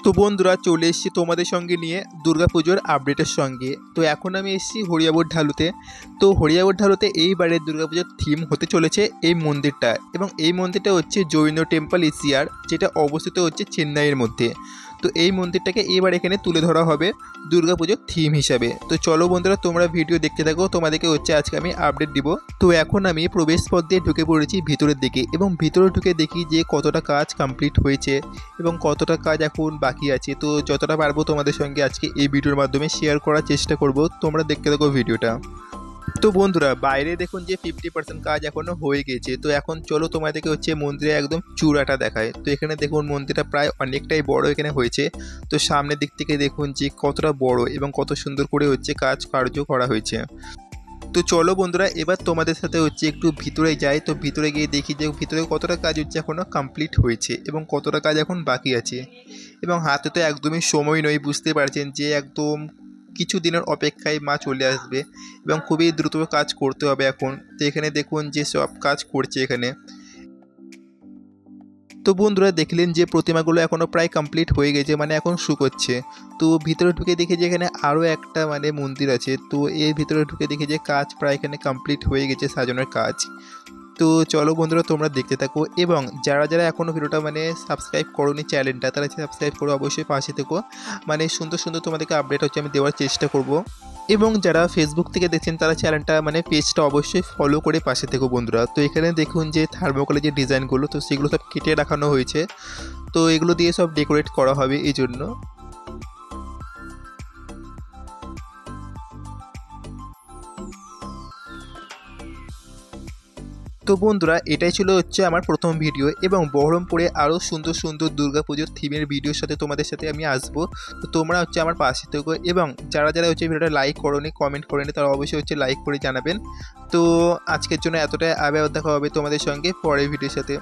তো বন্ধুরা চলে এসেছি তোমাদের সঙ্গে নিয়ে দুর্গাপুজোর আপডেটের সঙ্গে। তো এখন আমি এসেছি হরিয়াবর ঢালুতে। তো হরিয়াবর ঢালুতে এইবারে দুর্গাপুজোর থিম হতে চলেছে এই মন্দিরটা, এবং এই মন্দিরটা হচ্ছে জৈন টেম্পল এশিয়ার, যেটা অবস্থিত হচ্ছে চেন্নাইয়ের মধ্যে। তো এই মন্দিরটাকে এবার এখানে তুলে ধরা হবে দুর্গাপুজোর থিম হিসাবে। তো চলো বন্ধুরা তোমরা ভিডিও দেখতে থাকো, তোমাদেরকে হচ্ছে আজকে আমি আপডেট দিব। তো এখন আমি প্রবেশ পথ দিয়ে ঢুকে পড়েছি ভিতরের দিকে, এবং ভিতরে ঢুকে দেখি যে কতটা কাজ কমপ্লিট হয়েছে এবং কতটা কাজ এখন বাকি আছে। তো যতটা পারবো তোমাদের সঙ্গে আজকে এই ভিডিওর মাধ্যমে শেয়ার করার চেষ্টা করব, তোমরা দেখতে থাকো ভিডিওটা। তো বন্ধুরা বাইরে দেখুন যে 50% কাজ এখনো হয়ে গেছে। তো এখন চলো তোমাদেরকে হচ্ছে মন্দিরে একদম চূড়াটা দেখায়। তো এখানে দেখুন মন্দিরটা প্রায় অনেকটাই বড় এখানে হয়েছে। তো সামনের দিক থেকে দেখুন যে কতটা বড় এবং কত সুন্দর করে হচ্ছে কার্য করা হয়েছে। তো চলো বন্ধুরা এবার তোমাদের সাথে হচ্ছে একটু ভিতরে যাই। তো ভিতরে গিয়ে দেখি যে ভিতরে কতটা কাজ হচ্ছে এখনো কমপ্লিট হয়েছে এবং কতটা কাজ এখন বাকি আছে। এবং হাতে তো একদমই সময় নয়, বুঝতে পারছেন যে একদম কিছু দিনের অপেক্ষায় মা চলে আসবে এবং খুবই দ্রুত কাজ করতে হবে এখন। তো এখানে দেখুন যে সব কাজ করছে এখানে। তো বন্ধুরা দেখলেন যে প্রতিমাগুলো এখনও প্রায় কমপ্লিট হয়ে গেছে, মানে এখন শুকোচ্ছে। তো ভিতরে ঢুকে দেখি যে এখানে আরও একটা মানে মন্দির আছে। তো এর ভিতরে ঢুকে দেখি যে কাজ প্রায় এখানে কমপ্লিট হয়ে গেছে, সাজানোর কাজ। তো চলো বন্ধুরা তোমরা দেখতে থাকো, এবং যারা যারা এখনও ভিডিওটা মানে সাবস্ক্রাইব করোনি চ্যানেলটা, তারা সাবস্ক্রাইব করো, অবশ্যই পাশে থেকো। মানে সুন্দর সুন্দর তোমাদেরকে আপডেট হচ্ছে আমি দেওয়ার চেষ্টা করব। এবং যারা ফেসবুক থেকে দেখছেন তারা চ্যানেলটা মানে পেজটা অবশ্যই ফলো করে পাশে থেকো বন্ধুরা। তো এখানে দেখুন যে থার্মোকলের যে ডিজাইনগুলো, তো সেগুলো সব কেটে রাখানো হয়েছে। তো এগুলো দিয়ে সব ডেকোরেট করা হবে এই জন্য। তো বন্ধুরা এটাই ছিল হচ্ছে আমার প্রথম ভিডিও, এবং বহরমপুরে আরও সুন্দর সুন্দর দুর্গাপুজোর থিমের ভিডিওর সাথে তোমাদের সাথে আমি আসবো। তো তোমরা হচ্ছে আমার পাশে থেকো, এবং যারা যারা হচ্ছে ভিডিওটা লাইক করোনি, কমেন্ট করোনি, তারা অবশ্যই হচ্ছে লাইক করে জানাবেন। তো আজকের জন্য এতটাই, আবার দেখা হবে তোমাদের সঙ্গে পরের ভিডিওর সাথে।